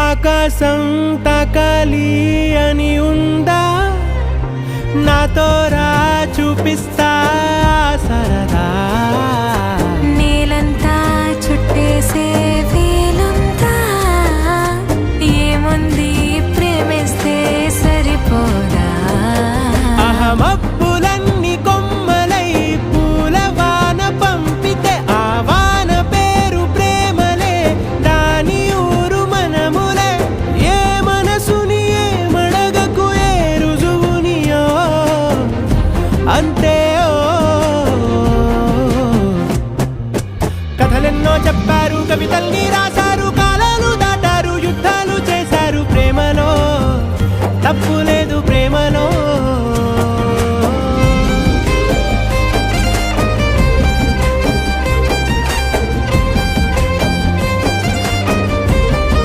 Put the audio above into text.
ఆకాశం తాకాలి అని ఉందా, నాతో రా చూపిస్తా సరదా. నేలంతా చుట్టేసే వేలుందా, ఏముంది ప్రేమిస్తే సరిపోదా. అహమప్పులన్నీ కొమ్మలై పూలవాన పంపితే ఆ వాన పేరు ప్రేమలే, దాని ఊరు మనములే. ఏ మనసుని ఏమడగకు, ఏ రుజువునియో అంతే. కథలెన్నో చెప్పారు, కవితల్ని రాశారు, కాలాలు దాటారు, యుద్ధాలు చేశారు, ప్రేమలో తప్పుల